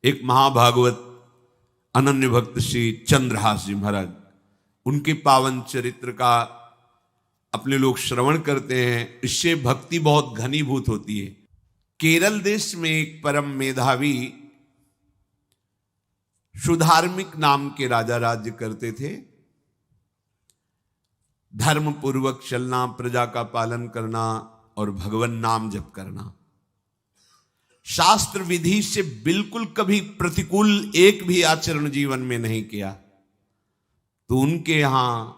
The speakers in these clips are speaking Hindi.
एक महाभागवत अनन्य भक्त श्री चंद्रहास जी महाराज, उनके पावन चरित्र का अपने लोग श्रवण करते हैं। इससे भक्ति बहुत घनीभूत होती है। केरल देश में एक परम मेधावी सुधार्मिक नाम के राजा राज्य करते थे। धर्म पूर्वक चलना, प्रजा का पालन करना और भगवान नाम जप करना, शास्त्र विधि से बिल्कुल कभी प्रतिकूल एक भी आचरण जीवन में नहीं किया। तो उनके यहां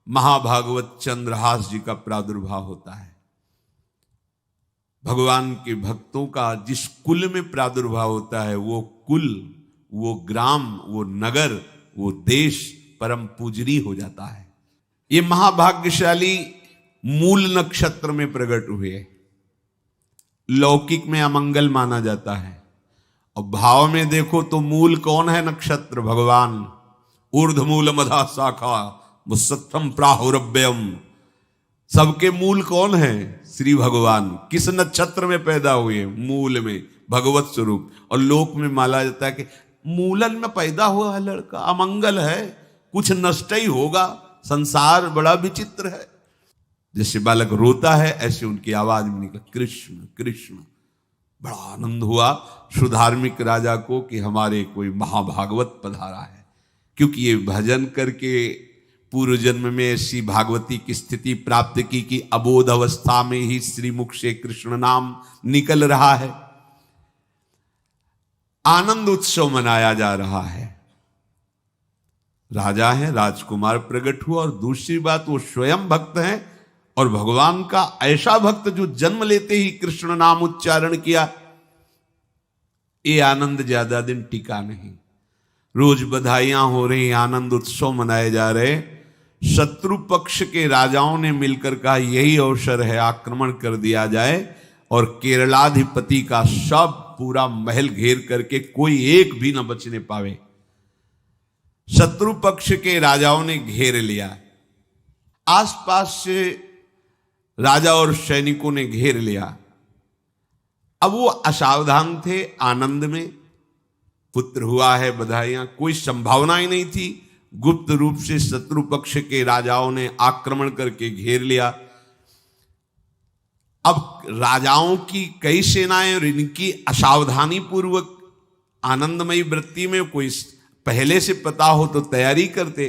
महाभागवत चंद्रहास जी का प्रादुर्भाव होता है। भगवान के भक्तों का जिस कुल में प्रादुर्भाव होता है, वो कुल, वो ग्राम, वो नगर, वो देश परम पूजनीय हो जाता है। ये महाभाग्यशाली मूल नक्षत्र में प्रकट हुए। लौकिक में अमंगल माना जाता है और भाव में देखो तो मूल कौन है? नक्षत्र भगवान। ऊर्ध्वमूल मधा शाखा मुसत्तम प्राहुरव्ययम। सबके मूल कौन है? श्री भगवान। किस नक्षत्र में पैदा हुए? मूल में, भगवत स्वरूप। और लोक में माना जाता है कि मूलन में पैदा हुआ है लड़का, अमंगल है, कुछ नष्ट ही होगा, संसार बड़ा विचित्र है। जैसे बालक रोता है ऐसे उनकी आवाज में निकला कृष्ण कृष्ण। बड़ा आनंद हुआ सुधार्मिक राजा को कि हमारे कोई महाभागवत पधारा है, क्योंकि ये भजन करके पूर्व जन्म में ऐसी भागवती की स्थिति प्राप्त की कि अबोध अवस्था में ही श्रीमुख से कृष्ण नाम निकल रहा है। आनंद उत्सव मनाया जा रहा है। राजा है, राजकुमार प्रकट हुआ, और दूसरी बात वो स्वयं भक्त हैं और भगवान का ऐसा भक्त जो जन्म लेते ही कृष्ण नाम उच्चारण किया। ये आनंद ज्यादा दिन टिका नहीं। रोज बधाइयां हो रही, आनंद उत्सव मनाए जा रहे। शत्रु पक्ष के राजाओं ने मिलकर कहा यही अवसर है, आक्रमण कर दिया जाए और केरलाधिपति का सब पूरा महल घेर करके कोई एक भी न बचने पावे। शत्रु पक्ष के राजाओं ने घेर लिया। आसपास से राजा और सैनिकों ने घेर लिया। अब वो असावधान थे, आनंद में पुत्र हुआ है, बधाइयां, कोई संभावना ही नहीं थी। गुप्त रूप से शत्रु पक्ष के राजाओं ने आक्रमण करके घेर लिया। अब राजाओं की कई सेनाएं और इनकी असावधानी पूर्वक आनंदमयी वृत्ति में कोई पहले से पता हो तो तैयारी करते,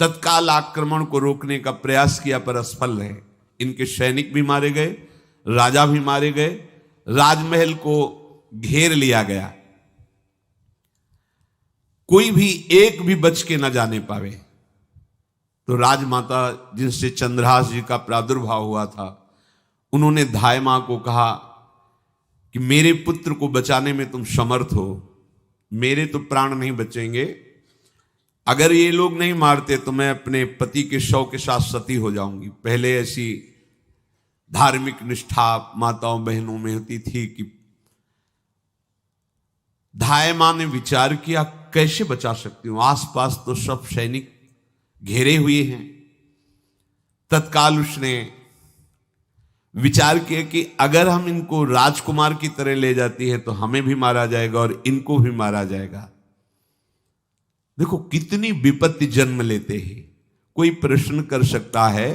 तत्काल आक्रमण को रोकने का प्रयास किया पर असफल रहे। इनके सैनिक भी मारे गए, राजा भी मारे गए, राजमहल को घेर लिया गया, कोई भी एक भी बच के न जाने पावे। तो राजमाता जिनसे चंद्रहास जी का प्रादुर्भाव हुआ था, उन्होंने धाय मां को कहा कि मेरे पुत्र को बचाने में तुम समर्थ हो, मेरे तो प्राण नहीं बचेंगे, अगर ये लोग नहीं मारते तो मैं अपने पति के शव के साथ सती हो जाऊंगी। पहले ऐसी धार्मिक निष्ठा माताओं बहनों में होती थी कि धाय मां ने विचार किया कैसे बचा सकती हूं, आसपास तो सब सैनिक घेरे हुए हैं। तत्काल उसने विचार किया कि अगर हम इनको राजकुमार की तरह ले जाती है तो हमें भी मारा जाएगा और इनको भी मारा जाएगा। देखो कितनी विपत्ति जन्म लेते हैं। कोई प्रश्न कर सकता है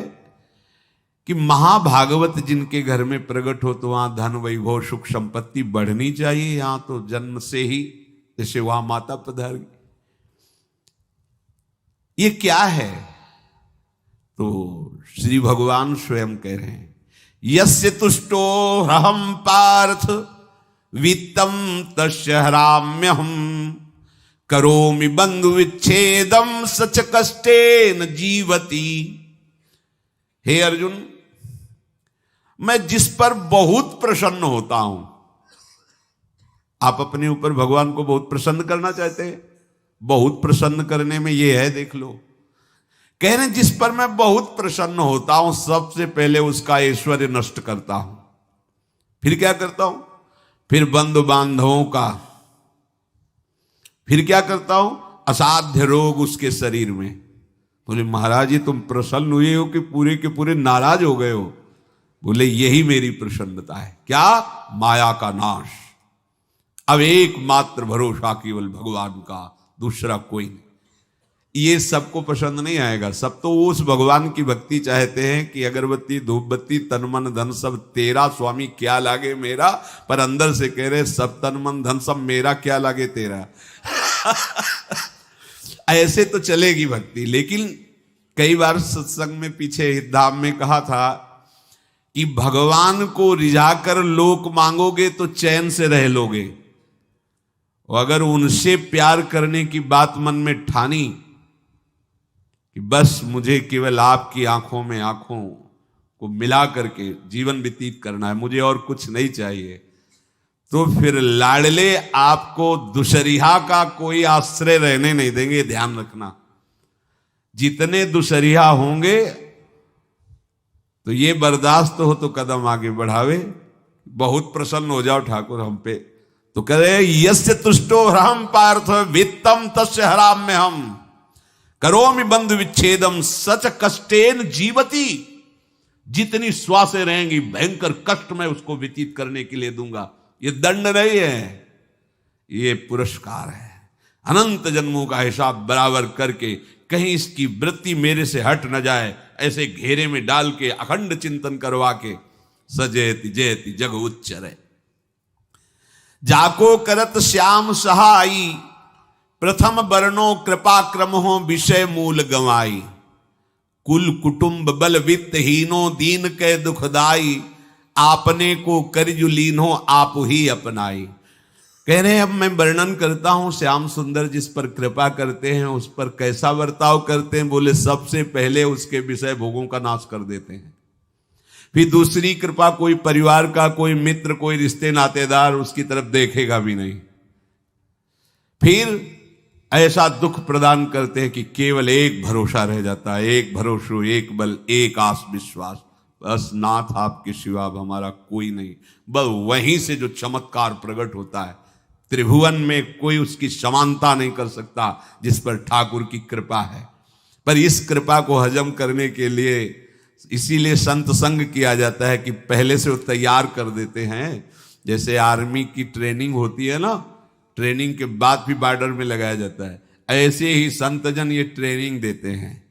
कि महाभागवत जिनके घर में प्रकट हो तो वहां धन वैभव सुख संपत्ति बढ़नी चाहिए, यहां तो जन्म से ही जैसे वहां माता पधार गई, ये क्या है? तो श्री भगवान स्वयं कह रहे हैं यस्य तुष्टो ह्यहं पार्थ वित्तम तस्य हराम्यहं करोमि बंधु विच्छेदम सच कष्टेन जीवति। हे अर्जुन, मैं जिस पर बहुत प्रसन्न होता हूं, आप अपने ऊपर भगवान को बहुत प्रसन्न करना चाहते हैं, बहुत प्रसन्न करने में ये है, देख लो। कह रहे जिस पर मैं बहुत प्रसन्न होता हूं, सबसे पहले उसका ऐश्वर्य नष्ट करता हूं। फिर क्या करता हूं? फिर बंधु बांधवों का, फिर क्या करता हूं? असाध्य रोग उसके शरीर में। बोले महाराज ये तुम प्रसन्न हुए हो कि पूरे के पूरे नाराज हो गए हो? बोले यही मेरी प्रसन्नता है। क्या? माया का नाश। अब एकमात्र भरोसा केवल भगवान का, दूसरा कोई नहीं। ये सबको पसंद नहीं आएगा। सब तो उस भगवान की भक्ति चाहते हैं कि अगरबत्ती धूप बत्ती तन मन धन सब तेरा, स्वामी क्या लागे मेरा, पर अंदर से कह रहे सब तन मन धन सब मेरा, क्या लागे तेरा। ऐसे तो चलेगी भक्ति। लेकिन कई बार सत्संग में पीछे धाम में कहा था कि भगवान को रिझाकर लोक मांगोगे तो चैन से रह लोगे, और अगर उनसे प्यार करने की बात मन में ठानी कि बस मुझे केवल आपकी आंखों में आंखों को मिला करके जीवन व्यतीत करना है, मुझे और कुछ नहीं चाहिए, तो फिर लाडले आपको दुशरिहा का कोई आश्रय रहने नहीं देंगे। ध्यान रखना, जितने दुशरिहा होंगे तो ये बर्दाश्त हो तो कदम आगे बढ़ावे। बहुत प्रसन्न हो जाओ ठाकुर हम पे तो कह रहे यस्य तुष्टो ह्रहम पार्थ वित्तम तस्य हराम में हम करोमि बंधु विच्छेदम सच कष्टेन जीवती। जितनी श्वासें रहेंगी भयंकर कष्ट में उसको व्यतीत करने के लिए दूंगा। ये दंड नहीं है, ये पुरस्कार है। अनंत जन्मों का हिसाब बराबर करके कहीं इसकी वृत्ति मेरे से हट न जाए, ऐसे घेरे में डाल के अखंड चिंतन करवा के सजयति जयति जग उच्चरे। जाको करत श्याम सहाई प्रथम वर्णो कृपा क्रम हो विषय मूल गवाई। कुल कुटुंब बल वित्त हीनो दीन के दुखदाई। आपने को करजु लीनो आप ही अपनाई। कह रहे हैं अब मैं वर्णन करता हूं श्याम सुंदर जिस पर कृपा करते हैं उस पर कैसा बर्ताव करते हैं। बोले सबसे पहले उसके विषय भोगों का नाश कर देते हैं। फिर दूसरी कृपा कोई परिवार का, कोई मित्र, कोई रिश्ते नातेदार उसकी तरफ देखेगा भी नहीं। फिर ऐसा दुख प्रदान करते हैं कि केवल एक भरोसा रह जाता है, एक भरोसा, एक बल, एक आस विश्वास, बस नाथ आपके सिवा अब हमारा कोई नहीं। बस वहीं से जो चमत्कार प्रकट होता है, त्रिभुवन में कोई उसकी समानता नहीं कर सकता जिस पर ठाकुर की कृपा है। पर इस कृपा को हजम करने के लिए इसीलिए संत संग किया जाता है कि पहले से वो तैयार कर देते हैं। जैसे आर्मी की ट्रेनिंग होती है ना, ट्रेनिंग के बाद भी बॉर्डर में लगाया जाता है, ऐसे ही संतजन ये ट्रेनिंग देते हैं।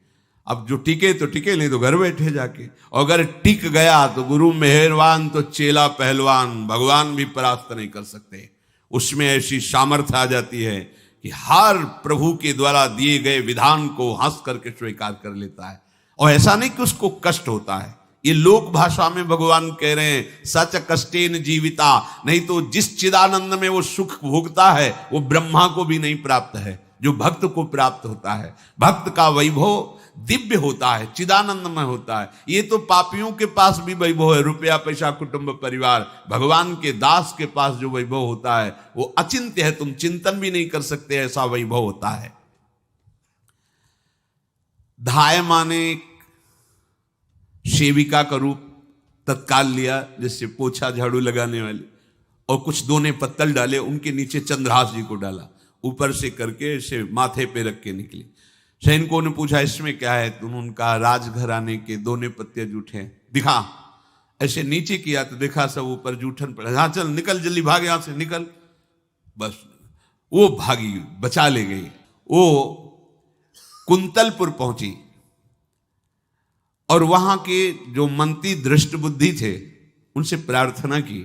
अब जो टिके तो टिके, नहीं तो घर बैठे जाके। और अगर टिक गया तो गुरु मेहरबान तो चेला पहलवान, भगवान भी परास्त नहीं कर सकते। उसमें ऐसी सामर्थ्य आ जाती है कि हर प्रभु के द्वारा दिए गए विधान को हंस करके स्वीकार कर लेता है। और ऐसा नहीं कि उसको कष्ट होता है। ये लोक भाषा में भगवान कह रहे हैं सच कष्टेन जीविता। नहीं तो जिस चिदानंद में वो सुख भोगता है वो ब्रह्मा को भी नहीं प्राप्त है जो भक्त को प्राप्त होता है। भक्त का वैभव दिव्य होता है, चिदानंद में होता है। ये तो पापियों के पास भी वैभव है, रुपया पैसा कुटुंब परिवार। भगवान के दास के पास जो वैभव होता है वो अचिंत्य है, तुम चिंतन भी नहीं कर सकते, ऐसा वैभव होता है। धाय माने सेविका का रूप तत्काल लिया, जिससे पोछा झाड़ू लगाने वाले, और कुछ दोने पत्तल डाले, उनके नीचे चंद्रहास जी को डाला, ऊपर से करके इसे माथे पे रख के निकली। सैनिकों ने पूछा इसमें क्या है, तुम उनका राजघराने के दोने पत्ते जूठे दिखा। ऐसे नीचे किया तो देखा सब ऊपर जूठन पड़ा। हाँ चल निकल, जल्दी भाग यहां से निकल। बस वो भागी, बचा ले गई। वो कुंतलपुर पहुंची और वहां के जो मंत्री दृष्ट बुद्धि थे उनसे प्रार्थना की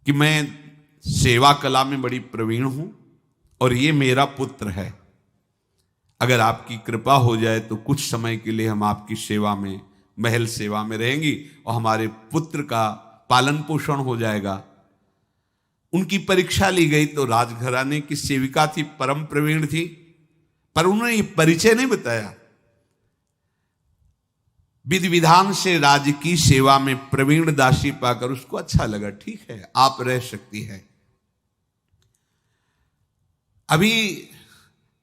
कि मैं सेवा कला में बड़ी प्रवीण हूं और ये मेरा पुत्र है, अगर आपकी कृपा हो जाए तो कुछ समय के लिए हम आपकी सेवा में, महल सेवा में रहेंगी और हमारे पुत्र का पालन पोषण हो जाएगा। उनकी परीक्षा ली गई तो राजघराने की सेविका थी, परम प्रवीण थी, पर उन्होंने ये परिचय नहीं बताया। विधि विधान से राज्य की सेवा में प्रवीण दासी पाकर उसको अच्छा लगा, ठीक है आप रह सकती है। अभी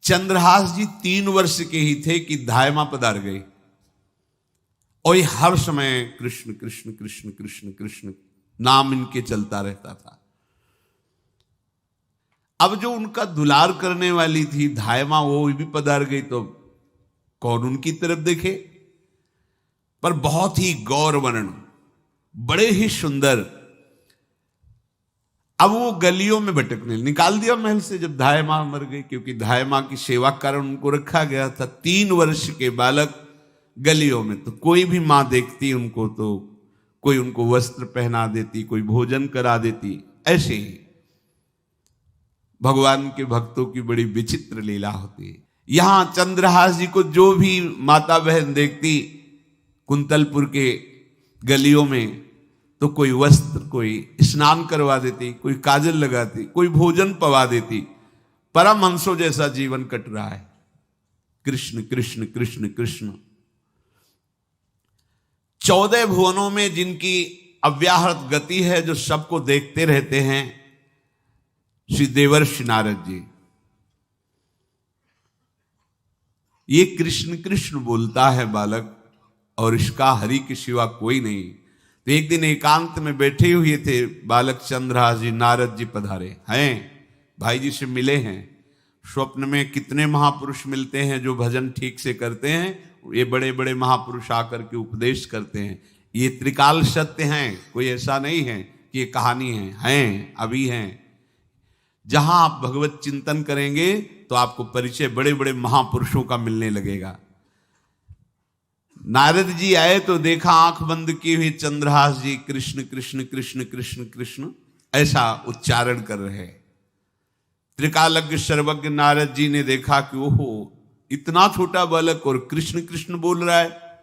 चंद्रहास जी 3 वर्ष के ही थे कि धायमा पधार गई और ये हर समय कृष्ण कृष्ण कृष्ण कृष्ण कृष्ण नाम इनके चलता रहता था। अब जो उनका दुलार करने वाली थी धायमा, वो भी पधार गई तो कौन उनकी तरफ देखे। पर बहुत ही गौर वर्ण, बड़े ही सुंदर अब वो गलियों में भटकने, निकाल दिया महल से जब धाय माँ मर गई, क्योंकि धाय माँ की सेवा कारण उनको रखा गया था। 3 वर्ष के बालक गलियों में, तो कोई भी माँ देखती उनको तो कोई उनको वस्त्र पहना देती, कोई भोजन करा देती। ऐसे ही भगवान के भक्तों की बड़ी विचित्र लीला होती है। यहां चंद्रहास जी को जो भी माता बहन देखती कुंतलपुर के गलियों में, तो कोई वस्त्र, कोई स्नान करवा देती, कोई काजल लगाती, कोई भोजन पवा देती। परमहंसों जैसा जीवन कट रहा है। कृष्ण कृष्ण कृष्ण कृष्ण। 14 भुवनों में जिनकी अव्याहत गति है, जो सबको देखते रहते हैं, श्री देवर्षि नारद जी। ये कृष्ण कृष्ण बोलता है बालक, और इसका हरि के सिवा कोई नहीं। तो एक दिन एकांत में बैठे हुए थे बालक चंद्रहास जी, नारद जी पधारे हैं, भाई जी से मिले हैं। स्वप्न में कितने महापुरुष मिलते हैं जो भजन ठीक से करते हैं, ये बड़े बड़े महापुरुष आकर के उपदेश करते हैं। ये त्रिकाल सत्य हैं, कोई ऐसा नहीं है कि ये कहानी हैं, अभी हैं। जहां आप भगवत चिंतन करेंगे तो आपको परिचय बड़े बड़े महापुरुषों का मिलने लगेगा। नारद जी आए तो देखा आंख बंद किए हुए चंद्रहास जी कृष्ण कृष्ण कृष्ण कृष्ण कृष्ण ऐसा उच्चारण कर रहे। त्रिकालज्ञ सर्वज्ञ नारद जी ने देखा कि ओहो, इतना छोटा बालक और कृष्ण कृष्ण बोल रहा है।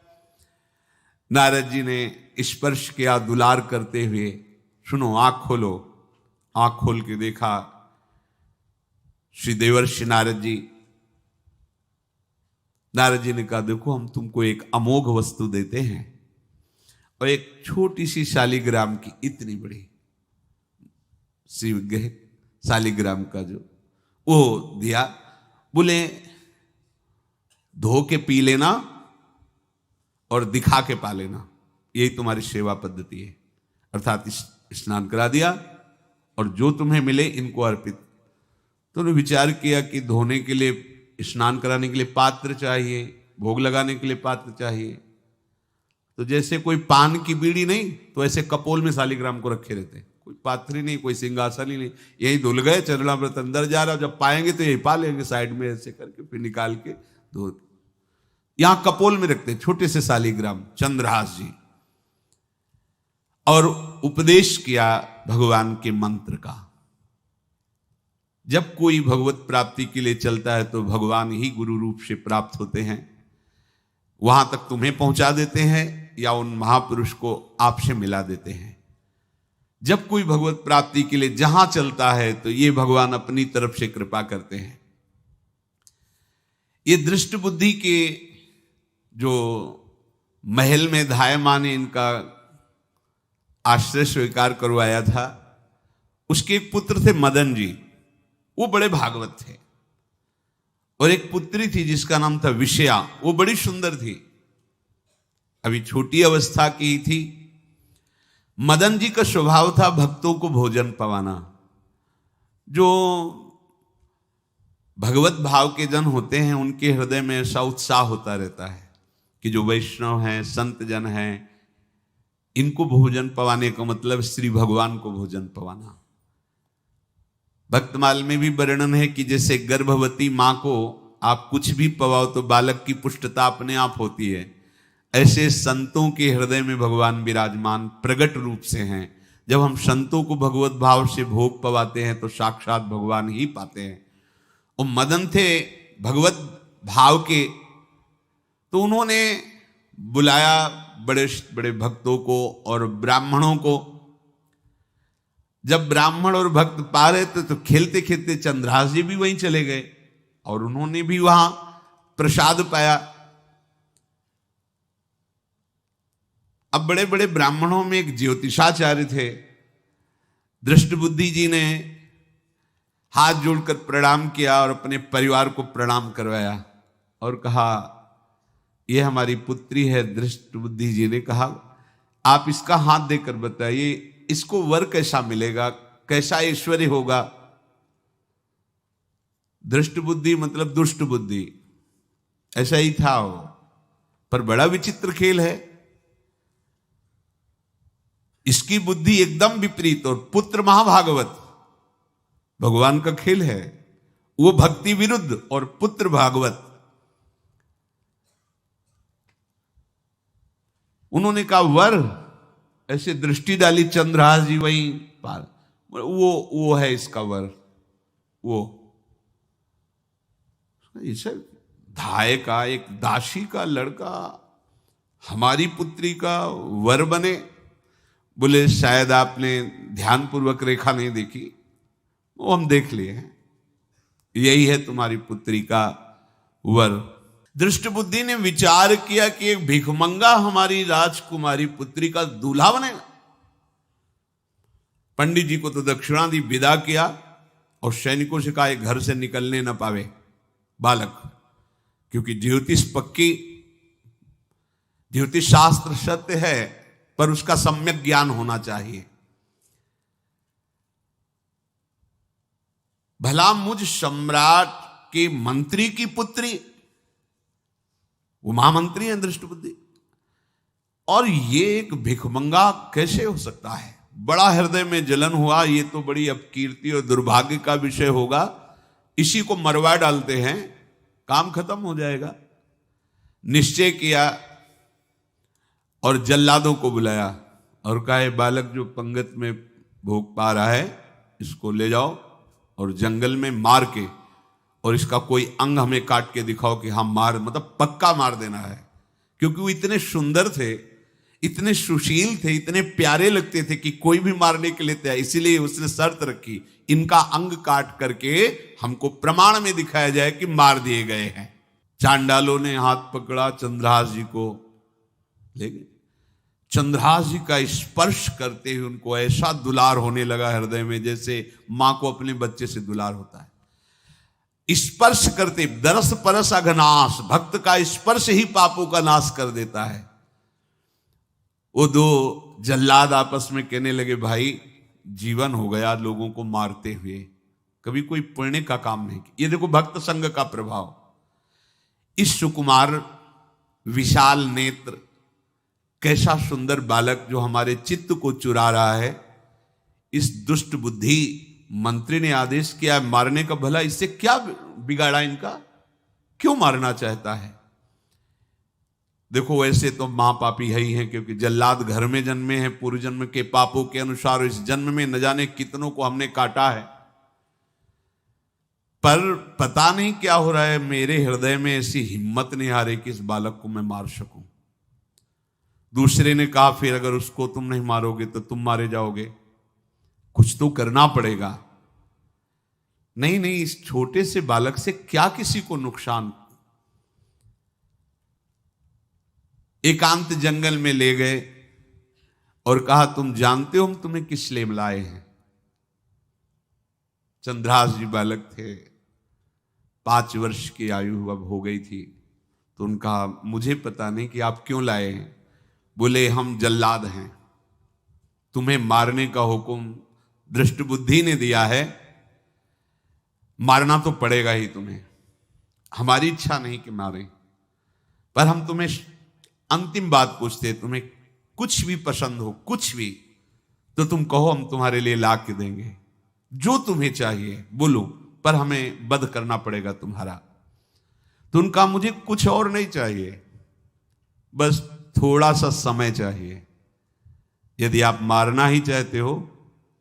नारद जी ने स्पर्श किया दुलार करते हुए, सुनो आंख खोलो। आंख खोल के देखा श्री देवर्षि नारद जी। नारद जी ने कहा, देखो हम तुमको एक अमोघ वस्तु देते हैं, और एक छोटी सी शालिग्राम की, इतनी बड़ी शिवग्रह शालिग्राम का जो वो दिया। बोले धो के पी लेना और दिखा के पा लेना, यही तुम्हारी सेवा पद्धति है। अर्थात स्नान करा दिया और जो तुम्हें मिले इनको अर्पित। तो उन्होंने विचार किया कि धोने के लिए, स्नान कराने के लिए पात्र चाहिए, भोग लगाने के लिए पात्र चाहिए। तो जैसे कोई पान की बीड़ी नहीं, तो ऐसे कपोल में शालिग्राम को रखे रहते, कोई पात्र ही नहीं, कोई सिंहासन ही नहीं, यही धुल गए। चरणामृत अंदर जा रहा, जब पाएंगे तो यही पा लेंगे, साइड में ऐसे करके फिर निकाल के धो। यहां कपोल में रखते छोटे से शालिग्राम चंद्रहास जी, और उपदेश किया भगवान के मंत्र का। जब कोई भगवत प्राप्ति के लिए चलता है तो भगवान ही गुरु रूप से प्राप्त होते हैं, वहां तक तुम्हें पहुंचा देते हैं या उन महापुरुष को आपसे मिला देते हैं। जब कोई भगवत प्राप्ति के लिए जहां चलता है तो ये भगवान अपनी तरफ से कृपा करते हैं। ये दृष्ट बुद्धि के जो महल में धाय माँ ने इनका आश्रय स्वीकार करवाया था, उसके एक पुत्र थे मदन जी, वो बड़े भागवत थे। और एक पुत्री थी जिसका नाम था विषया, वो बड़ी सुंदर थी, अभी छोटी अवस्था की ही थी। मदन जी का स्वभाव था भक्तों को भोजन पवाना। जो भगवत भाव के जन होते हैं उनके हृदय में ऐसा उत्साह होता रहता है कि जो वैष्णव हैं, संत जन हैं, इनको भोजन पवाने का मतलब श्री भगवान को भोजन पवाना। भक्तमाल में भी वर्णन है कि जैसे गर्भवती मां को आप कुछ भी पवाओ तो बालक की पुष्टता अपने आप होती है, ऐसे संतों के हृदय में भगवान विराजमान प्रगट रूप से हैं। जब हम संतों को भगवत भाव से भोग पवाते हैं तो साक्षात भगवान ही पाते हैं। और मदन थे भगवत भाव के, तो उन्होंने बुलाया बड़े बड़े भक्तों को और ब्राह्मणों को। जब ब्राह्मण और भक्त पा रहे थे तो खेलते खेलते चंद्रहास जी भी वहीं चले गए और उन्होंने भी वहां प्रसाद पाया। अब बड़े बड़े ब्राह्मणों में एक ज्योतिषाचार्य थे। दृष्ट बुद्धि जी ने हाथ जोड़कर प्रणाम किया और अपने परिवार को प्रणाम करवाया और कहा, यह हमारी पुत्री है। दृष्ट बुद्धि जी ने कहा, आप इसका हाथ देकर बताइए, इसको वर कैसा मिलेगा, कैसा ऐश्वर्य होगा। दृष्ट बुद्धि मतलब दुष्ट बुद्धि, ऐसा ही था वो। पर बड़ा विचित्र खेल है, इसकी बुद्धि एकदम विपरीत और पुत्र महाभागवत। भगवान का खेल है। वो भक्ति विरुद्ध और पुत्र भागवत। उन्होंने कहा वर, ऐसे दृष्टि डाली चंद्रहास जी वहीं पार, वो है इसका वर। वो इसे धाय का, एक दासी का लड़का हमारी पुत्री का वर बने। बोले शायद आपने ध्यानपूर्वक रेखा नहीं देखी, वो हम देख लिए हैं, यही है तुम्हारी पुत्री का वर। दृष्ट बुद्धि ने विचार किया कि एक भिखमंगा हमारी राजकुमारी पुत्री का दूल्हा बनेगा। पंडित जी को तो दक्षिणा दी, विदा किया और सैनिकों से कहा घर से निकलने न पावे बालक, क्योंकि ज्योतिष पक्की, ज्योतिष शास्त्र सत्य है, पर उसका सम्यक ज्ञान होना चाहिए। भला मुझ सम्राट के मंत्री की पुत्री, वो महामंत्री हैं दृष्ट बुद्धि, और ये एक भिखमंगा कैसे हो सकता है? बड़ा हृदय में जलन हुआ, ये तो बड़ी अपकीर्ति और दुर्भाग्य का विषय होगा, इसी को मरवा डालते हैं, काम खत्म हो जाएगा। निश्चय किया और जल्लादों को बुलाया और कहा बालक जो पंगत में भोग पा रहा है, इसको ले जाओ और जंगल में मार के, और इसका कोई अंग हमें काट के दिखाओ कि हम मार, मतलब पक्का मार देना है। क्योंकि वो इतने सुंदर थे, इतने सुशील थे, इतने प्यारे लगते थे कि कोई भी मारने के लिए तैयार। इसीलिए उसने शर्त रखी, इनका अंग काट करके हमको प्रमाण में दिखाया जाए कि मार दिए गए हैं। चांडालों ने हाथ पकड़ा, चंद्रहास जी को ले गए। चंद्रहास जी का स्पर्श करते हुए उनको ऐसा दुलार होने लगा हृदय में, जैसे मां को अपने बच्चे से दुलार होता है। स्पर्श करते, दरस परस अघनाश, भक्त का स्पर्श ही पापों का नाश कर देता है। वो दो जल्लाद आपस में कहने लगे भाई जीवन हो गया लोगों को मारते हुए, कभी कोई पुण्य का काम नहीं किया। ये देखो भक्त संग का प्रभाव। इस सुकुमार विशाल नेत्र, कैसा सुंदर बालक जो हमारे चित्त को चुरा रहा है, इस दुष्ट बुद्धि मंत्री ने आदेश किया मारने का। भला इससे क्या बिगाड़ा इनका, क्यों मारना चाहता है? देखो वैसे तो महापापी है ही हैं, क्योंकि जल्लाद घर में जन्मे हैं, पूर्व जन्म के पापों के अनुसार इस जन्म में न जाने कितनों को हमने काटा है। पर पता नहीं क्या हो रहा है, मेरे हृदय में ऐसी हिम्मत नहीं आ रही कि इस बालक को मैं मार सकूं। दूसरे ने कहा फिर अगर उसको तुम नहीं मारोगे तो तुम मारे जाओगे, कुछ तो करना पड़ेगा। नहीं नहीं, इस छोटे से बालक से क्या किसी को नुकसान। एकांत जंगल में ले गए और कहा तुम जानते हो हम तुम्हें किस लिए बुलाए हैं? चंद्रहास जी बालक थे, 5 वर्ष की आयु अब हो गई थी। तो उनका मुझे पता नहीं कि आप क्यों लाए हैं। बोले हम जल्लाद हैं, तुम्हें मारने का हुक्म दृष्ट बुद्धि ने दिया है, मारना तो पड़ेगा ही तुम्हें। हमारी इच्छा नहीं कि मारें, पर हम तुम्हें अंतिम बात पूछते, तुम्हें कुछ भी पसंद हो, कुछ भी, तो तुम कहो, हम तुम्हारे लिए ला के देंगे। जो तुम्हें चाहिए बोलो, पर हमें वध करना पड़ेगा तुम्हारा। तो उनका मुझे कुछ और नहीं चाहिए, बस थोड़ा सा समय चाहिए। यदि आप मारना ही चाहते हो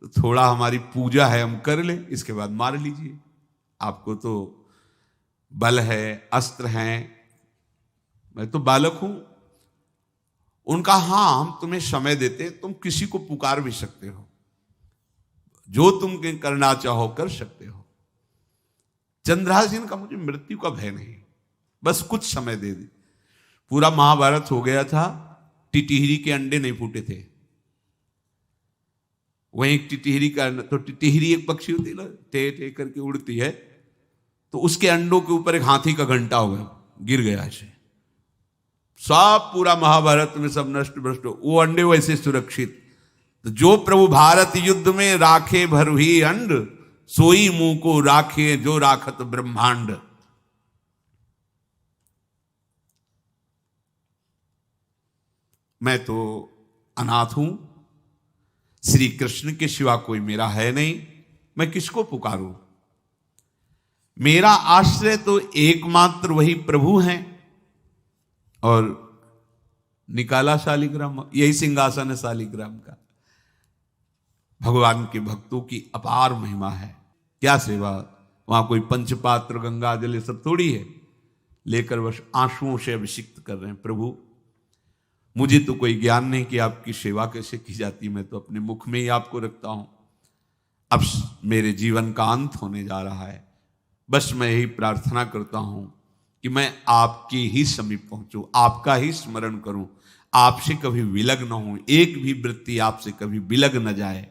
तो थोड़ा हमारी पूजा है हम कर लें, इसके बाद मार लीजिए। आपको तो बल है, अस्त्र हैं, मैं तो बालक हूं। उनका हाँ हम तुम्हें समय देते, तुम किसी को पुकार भी सकते हो, जो तुम करना चाहो कर सकते हो। चंद्रहास जी का मुझे मृत्यु का भय नहीं, बस कुछ समय दे दी। पूरा महाभारत हो गया था, टिटिहरी के अंडे नहीं फूटे थे। वहीं एक टिटिहरी का, तो टिटिहरी एक पक्षी होती है ना, टे टे करके उड़ती है, तो उसके अंडों के ऊपर एक हाथी का घंटा हो गया, गिर गया ऐसे। सब पूरा महाभारत में सब नष्ट भ्रष्ट, वो अंडे वैसे सुरक्षित। तो जो प्रभु भारत युद्ध में राखे भरही अंड, सोई मुंह को राखे जो राखत ब्रह्मांड। मैं तो अनाथ हूं, श्री कृष्ण के सिवा कोई मेरा है नहीं, मैं किसको पुकारूं? मेरा आश्रय तो एकमात्र वही प्रभु हैं। और निकाला शालिग्राम, यही सिंहासन है शालिग्राम का। भगवान के भक्तों की अपार महिमा है। क्या सेवा, वहां कोई पंचपात्र गंगा जल सब थोड़ी है, लेकर बस आंसुओं से अभिषिक्त कर रहे हैं। प्रभु मुझे तो कोई ज्ञान नहीं कि आपकी सेवा कैसे की जाती, मैं तो अपने मुख में ही आपको रखता हूं। अब मेरे जीवन का अंत होने जा रहा है, बस मैं यही प्रार्थना करता हूं कि मैं आपके ही समीप पहुंचूं, आपका ही स्मरण करूं, आपसे कभी विलग न हूं, एक भी वृत्ति आपसे कभी विलग न जाए।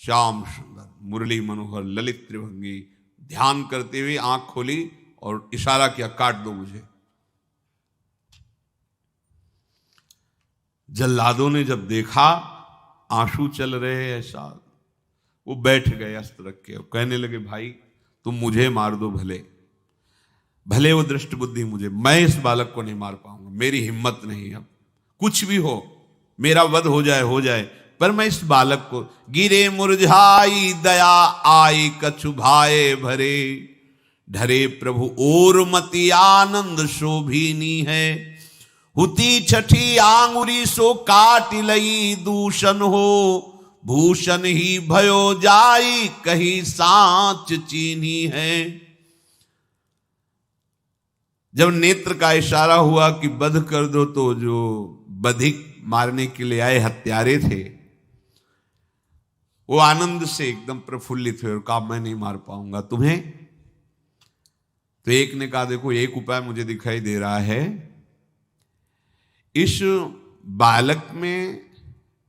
श्याम सुंदर मुरली मनोहर ललित त्रिभंगी ध्यान करते हुए आंख खोली और इशारा किया, काट दो मुझे। जल्लादों ने जब देखा आंसू चल रहे ऐसा, वो बैठ गए अस्त्र रख के और कहने लगे, भाई तुम मुझे मार दो, भले वो दृष्ट बुद्धि मुझे, मैं इस बालक को नहीं मार पाऊंगा, मेरी हिम्मत नहीं। अब कुछ भी हो, मेरा वध हो जाए, पर मैं इस बालक को, गिरे मुरझाई दया आई कछु भाए भरे, ढरे प्रभु और मति आनंद शोभिनी है, हुती छठी आंगुरी सो काट लई दूषण हो, भूषण ही भयो जाई कहीं सांच चीनी है। जब नेत्र का इशारा हुआ कि वध कर दो, तो जो बधिक मारने के लिए आए हत्यारे थे वो आनंद से एकदम प्रफुल्लित हुए और कहा, मैं नहीं मार पाऊंगा तुम्हें। तो एक ने कहा, देखो एक उपाय मुझे दिखाई दे रहा है, इस बालक में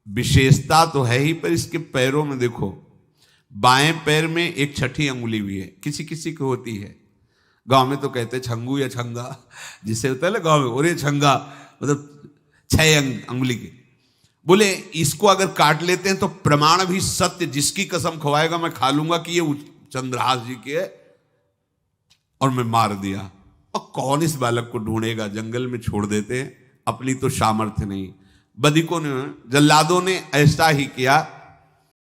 विशेषता तो है ही, पर इसके पैरों में देखो, बाएं पैर में एक छठी अंगुली भी है, किसी किसी को होती है। गांव में तो कहते छंगू या छंगा, जिससे होता है ना गांव में, और ये छंगा मतलब 6 अंगुली के। बोले इसको अगर काट लेते हैं तो प्रमाण भी सत्य, जिसकी कसम खवाएगा मैं खा लूंगा कि ये चंद्रहास जी के है, और मैं मार दिया। और कौन इस बालक को ढूंढेगा, जंगल में छोड़ देते हैं, अपनी तो सामर्थ्य नहीं। बधिकों ने, जल्लादों ने ऐसा ही किया।